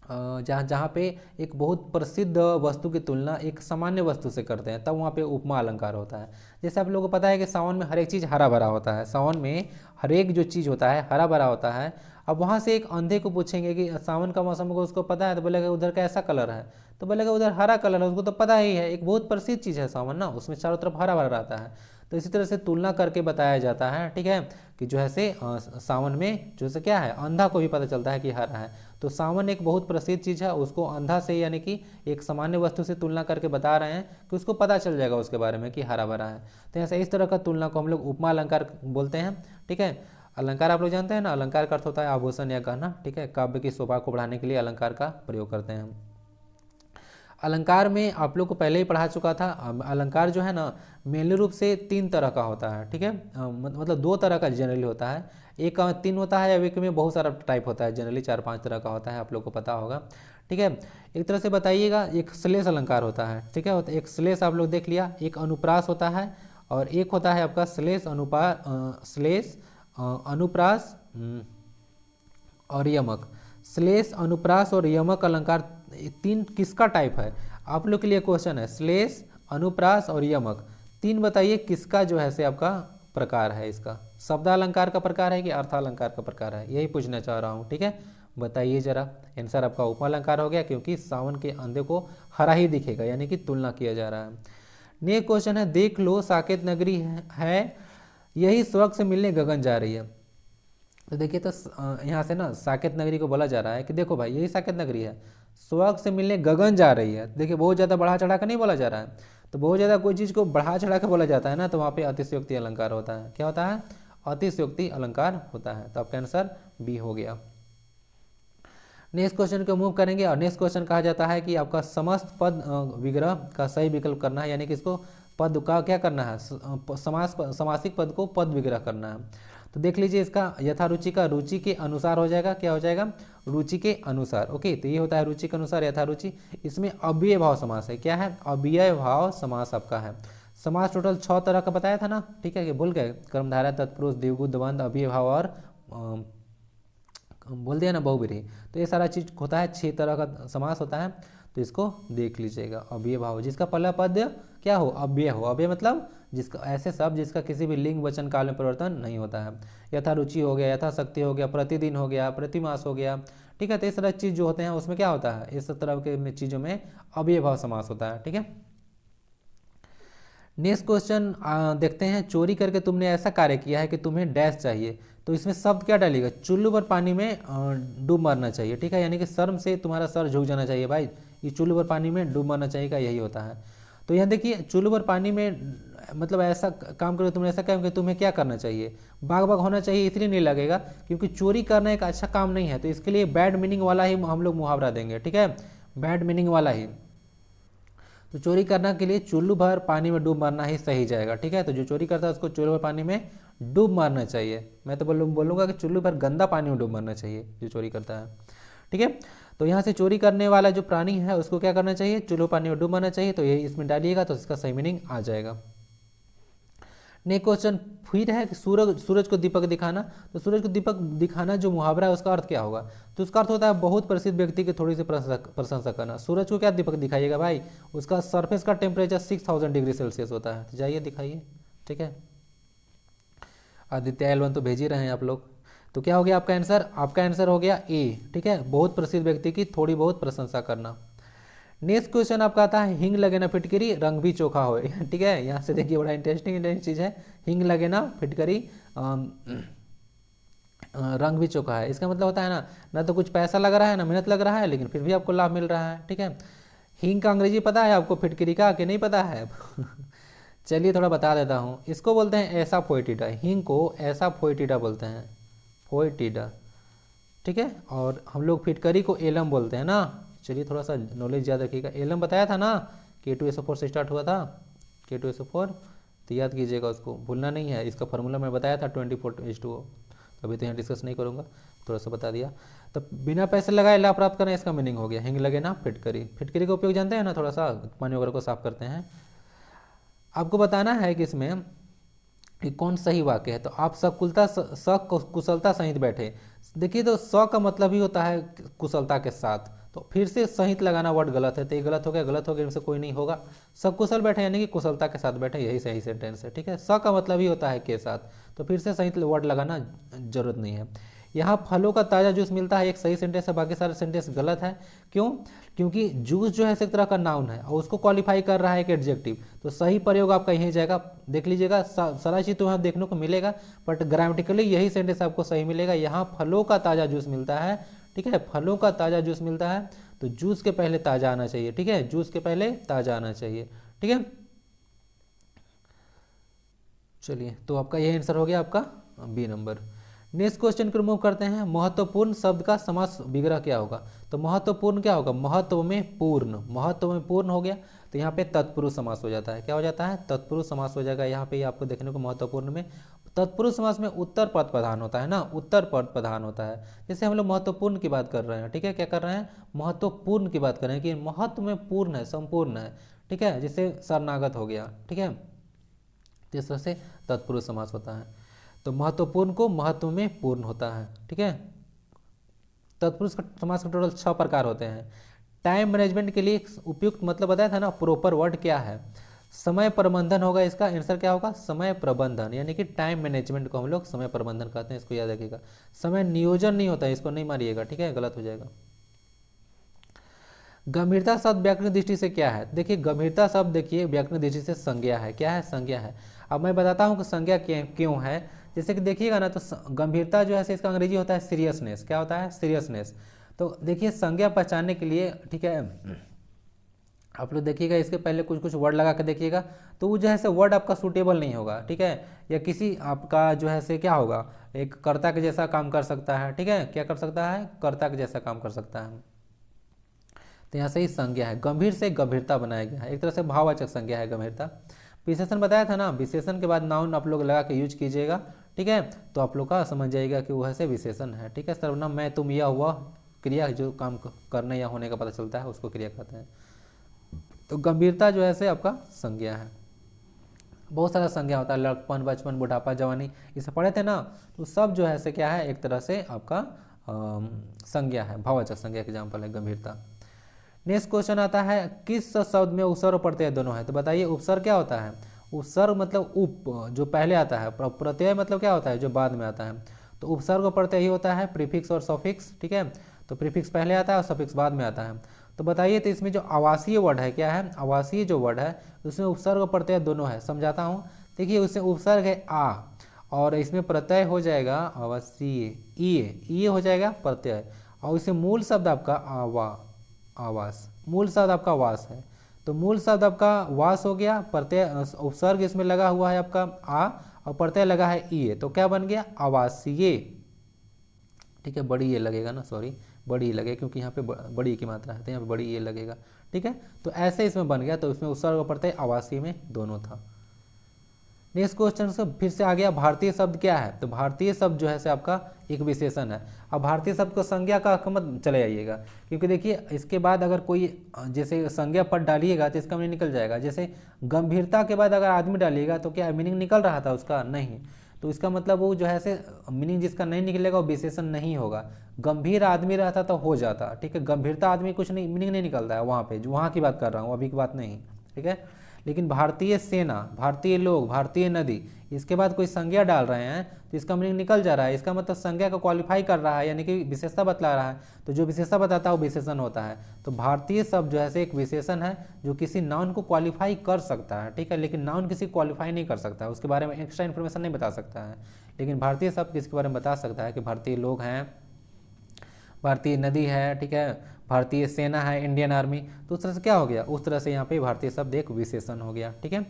जहाँ जहाँ पे एक बहुत प्रसिद्ध वस्तु की तुलना एक सामान्य वस्तु से करते हैं, तब वहाँ पे उपमा अलंकार होता है। जैसे आप लोगों को पता है कि सावन में हर एक चीज़ हरा भरा होता है, सावन में हर एक जो चीज़ होता है हरा भरा होता है। अब वहाँ से एक अंधे को पूछेंगे कि सावन का मौसम को उसको पता है, तो बोलेगा उधर कैसा कलर है, तो बोलेगा उधर हरा कलर है, उसको तो पता ही है, एक बहुत प्रसिद्ध चीज़ है सावन ना, उसमें चारों तरफ हरा भरा रहता है। तो इसी तरह से तुलना करके बताया जाता है, ठीक है, कि जो है से सावन में जो से क्या है, अंधा को भी पता चलता है कि हरा है। तो सावन एक बहुत प्रसिद्ध चीज़ है, उसको अंधा से यानी कि एक सामान्य वस्तु से तुलना करके बता रहे हैं कि उसको पता चल जाएगा उसके बारे में कि हरा भरा है। तो ऐसे इस तरह का तुलना को हम लोग उपमा अलंकार बोलते हैं, ठीक है। अलंकार आप लोग जानते हैं ना, अलंकार का अर्थ होता है आभूषण या गहना, ठीक है, काव्य की शोभा को बढ़ाने के लिए अलंकार का प्रयोग करते हैं हम। अलंकार में आप लोग को पहले ही पढ़ा चुका था, अलंकार जो है ना मेनली रूप से 3 तरह का होता है, ठीक है, मतलब 2 तरह का जनरली होता है, एक 3 होता है, एक में बहुत सारा टाइप होता है, जनरली 4-5 तरह का होता है, आप लोग को पता होगा, ठीक है। एक तरह से बताइएगा, एक श्लेष अलंकार होता है, ठीक है, एक श्लेष आप लोग देख लिया, एक अनुप्रास होता है, और एक होता है आपका श्लेष श्लेष अनुप्रास और यमक। श्लेष अनुप्रास और यमक अलंकार 3 किसका टाइप है, आप लोग के लिए क्वेश्चन है, श्लेष अनुप्रास और यमक 3 बताइए किसका जो है से आपका प्रकार है, इसका शब्दालंकार का प्रकार है कि अर्थालंकार का प्रकार है, यही पूछना चाह रहा हूँ, ठीक है, बताइए जरा। आंसर आपका उपमा अलंकार हो गया, क्योंकि सावन के अंधे को हरा ही दिखेगा, यानी कि तुलना किया जा रहा है। नेक्स्ट क्वेश्चन है, देख लो साकेत नगरी है यही स्वर्ग से मिलने गगन जा रही है। तो देखिए, तो यहाँ से ना साकेत नगरी को बोला जा रहा है कि देखो भाई यही साकेत नगरी है, स्वर्ग से मिलने गगन जा रही है। देखिए बहुत ज़्यादा बढ़ा चढ़ा कर नहीं बोला जा रहा है, तो बहुत ज़्यादा कोई चीज़ को बढ़ा चढ़ा कर बोला जाता है ना, तो वहाँ पे अतिशयोक्ति अलंकार होता है। क्या होता है, अतिशयोक्ति अलंकार होता है। तो आपका आंसर बी हो गया। नेक्स्ट क्वेश्चन को मूव करेंगे, और नेक्स्ट क्वेश्चन कहा जाता है कि आपका समस्त पद विग्रह का सही विकल्प करना है, यानी कि इसको पद का क्या करना है, समासिक पद को पद विग्रह करना है। तो देख लीजिए, इसका यथारुचि का रुचि के अनुसार हो जाएगा, क्या हो जाएगा, रुचि के अनुसार। ओके, तो ये होता है रुचि के अनुसार यथारुचि। इसमें अव्यय भाव समास है, क्या है, अव्यय भाव समास आपका है। समास टोटल 6 तरह का बताया था ना, ठीक है, कि भूल गए, कर्मधारय तत्पुरुष द्विगु द्वंद्व अव्यय भाव और बोल दिया ना बहुव्रीहि। तो ये सारा चीज होता है, 6 तरह का समास होता है, तो इसको देख लीजिएगा। अव्यय भाव जिसका पहला पद क्या हो, अव्यय हो, अव्यय मतलब जिसका ऐसे शब्द जिसका किसी भी लिंग वचन काल में परिवर्तन नहीं होता है। यथारुचि हो गया, यथाशक्ति हो गया, प्रतिदिन हो गया, प्रतिमास हो गया, ठीक है। तो इस तरह चीज जो होते हैं उसमें क्या होता है, इस तरह के चीजों में अव्यय भाव समास होता है, ठीक है। नेक्स्ट क्वेश्चन देखते हैं, चोरी करके तुमने ऐसा कार्य किया है कि तुम्हें डैश चाहिए। तो इसमें शब्द क्या डालेगा, चुल्लू पर पानी में डूब मरना चाहिए, ठीक है, यानी कि शर्म से तुम्हारा सर झुक जाना चाहिए भाई, ये चुल्लू पर पानी में डूब मरना चाहिए का यही होता है। तो यहाँ देखिए, चुल्लू पर पानी में मतलब ऐसा काम करो, तुमने ऐसा काम कि तुम्हें क्या करना चाहिए, बाग बाग होना चाहिए, इसलिए नहीं लगेगा क्योंकि चोरी करना एक अच्छा काम नहीं है। तो इसके लिए बैड मीनिंग वाला ही हम लोग मुहावरा देंगे, ठीक है, बैड मीनिंग वाला ही। तो चोरी करने के लिए चुल्लू भर पानी में डूब मारना ही सही जाएगा, ठीक है। तो जो चोरी करता है उसको चुल्लू भर पानी में डूब मारना चाहिए। मैं तो बोलूँगा कि चुल्लू भर गंदा पानी में डूब मारना चाहिए जो चोरी करता है, ठीक है। तो यहाँ से चोरी करने वाला जो प्राणी है उसको क्या करना चाहिए, चुल्लू पानी में डूब मारना चाहिए। तो ये इसमें डालिएगा तो इसका सही मीनिंग आ जाएगा। नेक्स्ट क्वेश्चन फिर है कि सूरज को दीपक दिखाना। तो सूरज को दीपक दिखाना जो मुहावरा है उसका अर्थ क्या होगा, तो उसका अर्थ होता है बहुत प्रसिद्ध व्यक्ति की थोड़ी सी प्रशंसा करना। सूरज को क्या दीपक दिखाइएगा भाई, उसका सरफेस का टेम्परेचर 6000 डिग्री सेल्सियस होता है। तो जाइए दिखाइए, ठीक है। आदित्य L1 तो भेज ही रहे हैं आप लोग। तो क्या हो गया आपका आंसर, आपका आंसर हो गया ए, ठीक है, बहुत प्रसिद्ध व्यक्ति की थोड़ी बहुत प्रशंसा करना। नेक्स्ट क्वेश्चन आपका आता है, हिंग लगे ना फिटकरी रंग भी चोखा हो, ठीक है। यहाँ से देखिए बड़ा इंटरेस्टिंग चीज़ है, हिंग लगे ना फिटकरी रंग भी चोखा है। इसका मतलब होता है ना तो कुछ पैसा लग रहा है ना मेहनत लग रहा है, लेकिन फिर भी आपको लाभ मिल रहा है, ठीक है। हिंग का अंग्रेजी पता है आपको, फिटकरी का कि नहीं पता है चलिए थोड़ा बता देता हूँ, इसको बोलते हैं ऐसा फोएटिडा, हींग को ऐसा फोएटिडा बोलते हैं, फोएटिडा, ठीक है। और हम लोग फिटकरी को एलम बोलते हैं ना। चलिए थोड़ा सा नॉलेज याद रखिएगा, एलम बताया था ना, K2SO4 से स्टार्ट हुआ था, K2SO4, तो याद कीजिएगा उसको, भूलना नहीं है। इसका फार्मूला मैं बताया था 24H2O, तो अभी तो यहाँ डिस्कस नहीं करूँगा, थोड़ा सा बता दिया। तो बिना पैसे लगाए लाभ प्राप्त करें, इसका मीनिंग हो गया हिंग लगे ना फिटकरी। फिटकरी का उपयोग जानते हैं ना, थोड़ा सा पानी वगैरह को साफ करते हैं। आपको बताना है कि इसमें कि कौन सही वाक्य है, तो आप कुशलता सहित बैठे। देखिए तो का मतलब ही होता है कुशलता के साथ, तो फिर से सहित लगाना वर्ड गलत है, तो ये गलत हो गया, इनसे कोई नहीं होगा। सकुशल बैठे यानी कि कुशलता के साथ बैठे, यही सही सेंटेंस है, ठीक है। का मतलब ही होता है के साथ, तो फिर से सहित वर्ड लगाना जरूरत नहीं है। यहाँ फलों का ताज़ा जूस मिलता है, एक सही सेंटेंस है, बाकी सारे सेंटेंस गलत है। क्यों? क्योंकि जूस जो है एक तरह का नाउन है और उसको क्वालिफाई कर रहा है एक एडजेक्टिव, तो सही प्रयोग आपका यही जाएगा। देख लीजिएगा, सारा चीज़ तो यहाँ देखने को मिलेगा, बट ग्रामेटिकली यही सेंटेंस आपको सही मिलेगा। यहाँ फलों का ताज़ा जूस मिलता है, ठीक है, फलों का ताज़ा जूस मिलता है, तो जूस के पहले ताज़ा आना चाहिए, ठीक है, जूस के पहले ताज़ा आना चाहिए, ठीक है। चलिए तो आपका यही आंसर हो गया आपका बी नंबर। नेक्स्ट क्वेश्चन को रिमूव करते हैं, महत्वपूर्ण शब्द का समास विग्रह क्या होगा। तो महत्वपूर्ण क्या होगा, महत्व में पूर्ण, महत्व में पूर्ण हो गया, तो यहाँ पे तत्पुरुष समास हो जाता है। क्या हो जाता है? तत्पुरुष समास हो जाएगा। यहाँ पे आपको देखने को महत्वपूर्ण में तत्पुरुष समास में उत्तर पद प्रधान होता है ना, उत्तर पद प्रधान होता है। जैसे हम लोग महत्वपूर्ण की बात कर रहे हैं, ठीक है, क्या कर रहे हैं, महत्वपूर्ण की बात कर रहे हैं कि महत्व में पूर्ण है, संपूर्ण है, ठीक है, जिसे शरणागत हो गया, ठीक है, इस तरह से तत्पुरुष समास होता है। तो महत्वपूर्ण को महत्व में पूर्ण होता है, ठीक है। तत्पुरुष का समास के टोटल 6 प्रकार होते हैं। टाइम मैनेजमेंट के लिए उपयुक्त मतलब बताया था ना, प्रॉपर वर्ड क्या है, समय प्रबंधन होगा। इसका आंसर क्या होगा, समय प्रबंधन, यानी कि टाइम मैनेजमेंट को हम लोग समय प्रबंधन कहते हैं, इसको याद रखिएगा। समय नियोजन नहीं होता है, इसको नहीं मारिएगा, ठीक है, गलत हो जाएगा। गंभीरता शब्द व्याकरण दृष्टि से क्या है, देखिए गंभीरता शब्द देखिए व्याकरण दृष्टि से संज्ञा है। क्या है? संज्ञा है। अब मैं बताता हूँ कि संज्ञा क्यों है। जैसे कि देखिएगा ना, तो गंभीरता जो है इसका अंग्रेजी होता है सीरियसनेस। क्या होता है? सीरियसनेस। तो देखिए संज्ञा पहचानने के लिए, ठीक है, आप लोग देखिएगा इसके पहले कुछ कुछ वर्ड लगा के देखिएगा, तो वो जो है से वर्ड आपका सूटेबल नहीं होगा, ठीक है, या किसी आपका जो है से क्या होगा, एक कर्ता के जैसा काम कर सकता है, ठीक है, क्या कर सकता है, कर्ता के जैसा काम कर सकता है। तो यहाँ से ही संज्ञा है, गंभीर से गंभीरता बनाया गया है, एक तरह से भाववाचक संज्ञा है गंभीरता। विशेषण बताया था ना, विशेषण के बाद नाउन आप लोग लगा के यूज कीजिएगा, ठीक है, तो आप लोग का समझ जाएगा कि वह से विशेषण है, ठीक है। सर्वनाम मैं तुम या हुआ क्रिया जो काम करने या होने का पता चलता है उसको क्रिया कहते हैं। तो गंभीरता जो है से आपका संज्ञा है। बहुत सारा संज्ञा होता है, लड़कपन, बचपन, बुढ़ापा, जवानी, ये सब पढ़े थे ना, तो सब जो है से क्या है, एक तरह से आपका संज्ञा है, भाववाचक संज्ञा का एग्जाम्पल है गंभीरता। नेक्स्ट क्वेश्चन आता है, किस शब्द में उपसर्ग और प्रत्यय दोनों है। तो बताइए उपसर्ग क्या होता है। उपसर्ग मतलब उप, जो पहले आता है, प्रत्यय मतलब क्या होता है, जो बाद में आता है। तो उपसर्ग और प्रत्यय ही होता है, प्रीफिक्स और सफिक्स, ठीक है। तो प्रीफिक्स पहले आता है और सफिक्स बाद में आता है। तो बताइए तो इसमें जो आवासीय वर्ड है, क्या है, आवासीय जो वर्ड है उसमें उपसर्ग और प्रत्यय दोनों है। समझाता हूँ, देखिए उसमें उपसर्ग है आ, और इसमें प्रत्यय हो जाएगा आवासीय, ई हो जाएगा प्रत्यय, और इसमें मूल शब्द आपका आवास, मूल शब्द आपका वास है। तो मूल शब्द आपका वास हो गया, प्रत्यय उपसर्ग इसमें लगा हुआ है आपका आ, और प्रत्यय लगा है ई, तो क्या बन गया, आवासीय, ठीक है। बड़ी ये लगेगा ना, सॉरी, बड़ी ये लगेगा क्योंकि यहाँ पे बड़ी की मात्रा है, तो यहाँ पे बड़ी ये लगेगा, ठीक है। तो ऐसे इसमें बन गया, तो इसमें उपसर्ग और प्रत्यय आवासीय में दोनों था। नेक्स्ट क्वेश्चन से फिर से आ गया, भारतीय शब्द क्या है। तो भारतीय शब्द जो है से आपका एक विशेषण है। अब भारतीय शब्द को संज्ञा का मत चले जाइएगा, क्योंकि देखिए इसके बाद अगर कोई जैसे संज्ञा पद डालिएगा तो इसका मीनिंग निकल जाएगा। जैसे गंभीरता के बाद अगर आदमी डालिएगा तो क्या मीनिंग निकल रहा था उसका, नहीं, तो इसका मतलब वो जो है से मीनिंग जिसका नहीं निकलेगा वो विशेषण नहीं होगा। गंभीर आदमी रहता तो हो जाता, ठीक है, गंभीरता आदमी कुछ नहीं, मीनिंग नहीं निकलता है वहाँ पे, वहाँ की बात कर रहा हूँ, अभी की बात नहीं, ठीक है। लेकिन भारतीय सेना, भारतीय लोग, भारतीय नदी, इसके बाद कोई संज्ञा डाल रहे हैं तो इसका मीनिंग निकल जा रहा है, इसका मतलब संज्ञा को क्वालिफाई कर रहा है, यानी कि विशेषता बतला रहा है। तो जो विशेषता बताता है वो विशेषण होता है। तो भारतीय शब्द जो है से एक विशेषण है जो किसी नाउन को क्वालिफाई कर सकता है, ठीक है, लेकिन नाउन किसी क्वालिफाई नहीं कर सकता है, उसके बारे में एक्स्ट्रा इन्फॉर्मेशन नहीं बता सकता है। लेकिन भारतीय शब्द किसके बारे में बता सकता है कि भारतीय लोग हैं, भारतीय नदी है, ठीक है, भारतीय सेना है, इंडियन आर्मी, तो उस तरह से क्या हो गया, उस तरह से यहाँ पे भारतीय शब्द एक विशेषण हो गया, ठीक है।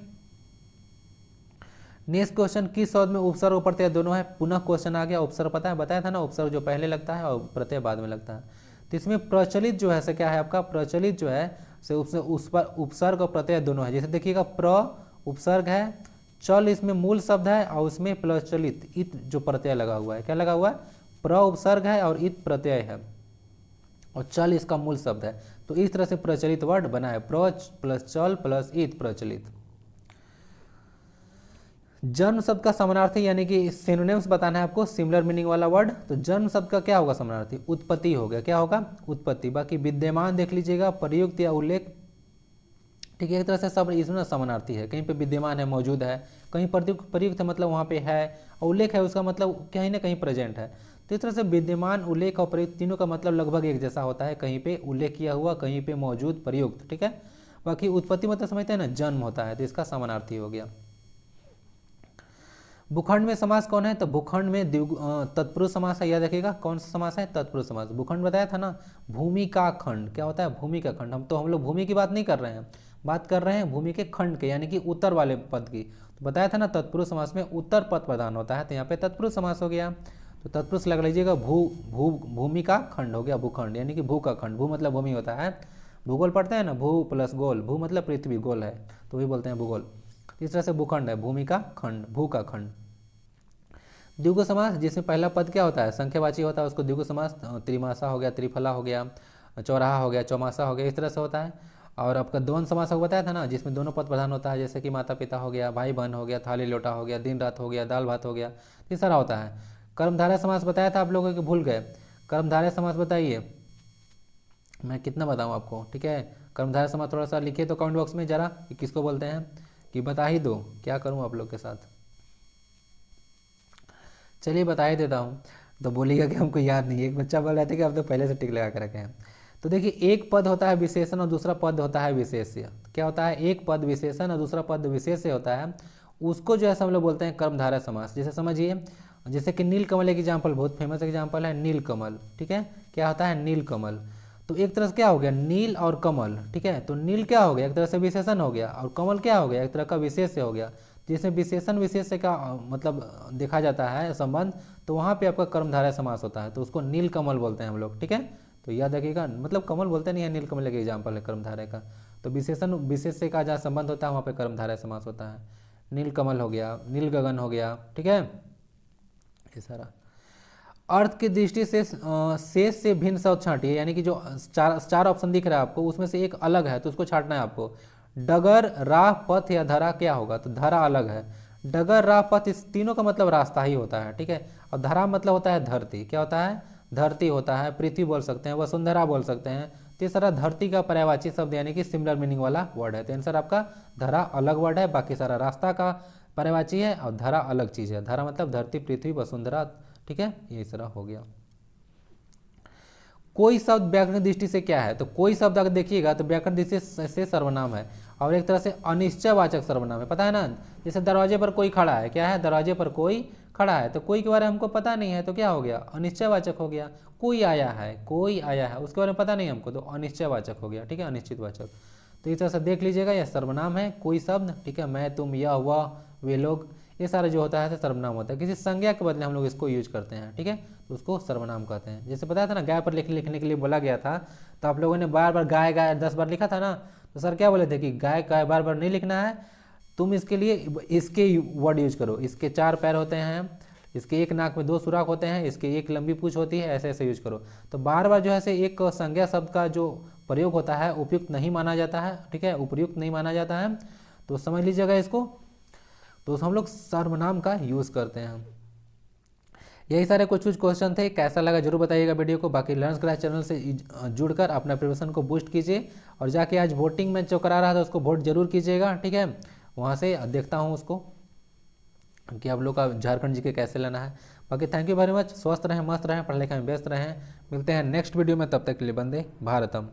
नेक्स्ट क्वेश्चन, किस शब्द में उपसर्ग और प्रत्यय दोनों है? पुनः क्वेश्चन आ गया। उपसर्ग पता है, बताया था ना, उपसर्ग जो पहले लगता है और प्रत्यय बाद में लगता है। तो इसमें प्रचलित जो है से क्या है आपका, प्रचलित जो है से उस पर उपसर्ग और प्रत्यय दोनों है। जैसे देखिएगा, प्र उपसर्ग है, चल इसमें मूल शब्द है और उसमें प्रचलित इत जो प्रत्यय लगा हुआ है, क्या लगा हुआ है, प्र उपसर्ग है और इत प्रत्यय है और चल इसका मूल शब्द है। तो इस तरह से प्रचलित वर्ड बना है, प्र प्लस चल प्लस इत, प्रचलित। जन्म शब्द का समानार्थी यानी कि सिनोनिम्स बताना है आपको, सिमिलर मीनिंग वाला वर्ड। तो जन्म शब्द का क्या होगा समानार्थी, उत्पत्ति हो गया, क्या होगा, उत्पत्ति। बाकी विद्यमान देख लीजिएगा, प्रयुक्त या उल्लेख, ठीक है, एक तरह से सब इसमें समानार्थी है। कहीं पे विद्यमान है, मौजूद है, कहीं प्रयुक्त मतलब वहाँ पे है, और उल्लेख है उसका मतलब कहीं ना कहीं प्रेजेंट है। तो इस तरह से विद्यमान, उल्लेख और प्रयुक्त तीनों का मतलब लगभग एक जैसा होता है, कहीं पे उल्लेख किया हुआ, कहीं पे मौजूद, प्रयुक्त, ठीक है। बाकी उत्पत्ति मतलब समझते हैं ना, जन्म होता है, तो इसका समानार्थी हो गया। भूखंड में समास कौन है, तो भूखंड में तत्पुरुष समास है, याद रखिएगा। कौन सा समास है, तत्पुरुष समास। भूखंड बताया था ना, भूमि का खंड, क्या होता है, भूमि का खंड। हम लोग भूमि की बात नहीं कर रहे हैं, बात कर रहे हैं भूमि के खंड के, यानी कि उत्तर वाले पद की। तो बताया था ना, तत्पुरुष समास में उत्तर पद प्रधान होता है, तो यहाँ पे तत्पुरुष समास हो गया। तो तत्पुरुष लग लीजिएगा, भूमि का खंड हो गया, भूखंड यानी कि भू का खंड। भू मतलब भूमि होता है, भूगोल पढ़ते हैं ना, भू प्लस गोल, भू मतलब पृथ्वी, गोल है तो वही बोलते हैं भूगोल। इस तरह से भूखंड है, भूमि का खंड, भू का खंड। द्विगु समास, जिसमें पहला पद क्या होता है, संख्यावाची होता है, उसको द्विगु समास, त्रिमासा हो गया, त्रिफला हो गया, चौराहा हो गया, चौमासा हो गया, इस तरह से होता है। और आपका द्वंद्व समास को बताया था ना, जिसमें दोनों पद प्रधान होता है, जैसे कि माता पिता हो गया, भाई बहन हो गया, थाली लोटा हो गया, दिन रात हो गया, दाल भात हो गया, इस तरह होता है। कर्मधारय समास बताया था आप लोगों को, भूल गए। कर्मधारय समास बताइए, मैं कितना बताऊँ आपको, ठीक है। कर्मधारय समास थोड़ा सा लिखिए तो कमेंट बॉक्स में जरा, कि किसको बोलते हैं, कि बता ही दो, क्या करूँ आप लोग के साथ। चलिए बता ही देता हूँ, तो बोलिएगा कि हमको याद नहीं है। एक बच्चा बोल रहा था कि आप तो पहले से टिक लगा के रखे हैं। तो देखिए, एक पद होता है विशेषण और दूसरा पद होता है विशेष्य। क्या होता है, एक पद विशेषण और दूसरा पद विशेष्य होता है, उसको जो है हम लोग बोलते हैं कर्मधारय समास। जैसे समझिए, जैसे कि नीलकमल एक एग्जाम्पल, बहुत फेमस एग्जाम्पल है नीलकमल, ठीक है। क्या होता है, नीलकमल। तो एक तरह से क्या हो गया, नील और कमल, ठीक है। तो नील क्या हो गया, एक तरह से विशेषण हो गया, और कमल क्या हो गया, एक तरह का विशेष्य हो गया। जिसमें विशेषण विशेष्य का मतलब देखा जाता है संबंध, तो वहाँ पे आपका कर्मधारय समास होता है, तो उसको नील कमल बोलते हैं हम लोग, ठीक है। तो याद रखिएगा, मतलब कमल बोलते नहीं है, नील कमल एक एग्जाम्पल है कर्मधारय का। तो विशेषण विशेष्य का जहाँ संबंध होता है वहाँ पे कर्मधारय समास होता है। नील कमल हो गया, नील गगन हो गया, ठीक है, ये सारा। अर्थ की दृष्टि से शेष से भिन्न शब्द छांटिए, यानी कि जो चार ऑप्शन दिख रहा है आपको, उसमें से एक अलग है तो उसको छांटना है आपको। डगर, राह, पथ या धरा, क्या होगा, तो धरा अलग है। डगर, राह, पथ, इस तीनों का मतलब रास्ता ही होता है, ठीक है। और धरा मतलब होता है धरती, क्या होता है, धरती होता है, पृथ्वी बोल सकते हैं, वसुंधरा बोल सकते हैं। तीसरा धरती का पर्यायवाची शब्द यानी कि सिमिलर मीनिंग वाला वर्ड है। तो आंसर आपका धरा अलग वर्ड है, बाकी सारा रास्ता का पर्यायवाची है, और धरा अलग चीज है। धरा मतलब धरती, पृथ्वी, वसुंधरा, ठीक है, ये तरह हो गया। कोई शब्द व्याकरण दृष्टि से क्या है, तो कोई शब्द अगर देखिएगा तो व्याकरण दृष्टि से सर्वनाम है, और एक तरह से अनिश्चयवाचक सर्वनाम है, पता है ना। जैसे दरवाजे पर कोई खड़ा है, क्या है, दरवाजे पर कोई खड़ा है, तो कोई के बारे में हमको पता नहीं है, तो क्या हो गया, अनिश्चयवाचक हो गया। कोई आया है, कोई आया है, उसके बारे में पता नहीं हमको, तो अनिश्चयवाचक हो गया, ठीक है, अनिश्चितवाचक। तो इस तरह से देख लीजिएगा, यह सर्वनाम है कोई शब्द, ठीक है। मैं, तुम, यह, वह, वे लोग, ये सारा जो होता है सर्वनाम होता है। किसी संज्ञा के बदले हम लोग इसको यूज करते हैं, ठीक है, तो उसको सर्वनाम कहते हैं। जैसे बताया था ना, गाय पर लिखने के लिए बोला गया था, तो आप लोगों ने बार बार गाय गाय 10 बार लिखा था ना, तो सर क्या बोले थे कि गाय गाय बार बार नहीं लिखना है, तुम इसके लिए इसके वर्ड यूज करो। इसके 4 पैर होते हैं, इसके एक नाक में 2 सुराख होते हैं, इसके एक लंबी पूंछ होती है, ऐसे ऐसे यूज करो। तो बार बार जो है से एक संज्ञा शब्द का जो प्रयोग होता है उपयुक्त नहीं माना जाता है, ठीक है, उपयुक्त नहीं माना जाता है, तो समझ लीजिएगा इसको। तो हम लोग सर्वनाम का यूज करते हैं। यही सारे कुछ क्वेश्चन थे, कैसा लगा जरूर बताइएगा वीडियो को। बाकी लर्नर्स क्लास चैनल से जुड़कर अपना प्रिपरेशन को बूस्ट कीजिए, और जाके आज वोटिंग में जो करा रहा था उसको वोट जरूर कीजिएगा, ठीक है। वहाँ से देखता हूँ उसको कि आप लोग का झारखंड जी के कैसे लेना है। बाकी थैंक यू वेरी मच, स्वस्थ रहें, मस्त रहें, पढ़ाई लिखाई में व्यस्त रहें। मिलते हैं नेक्स्ट वीडियो में, तब तक के लिए वंदे भारतम।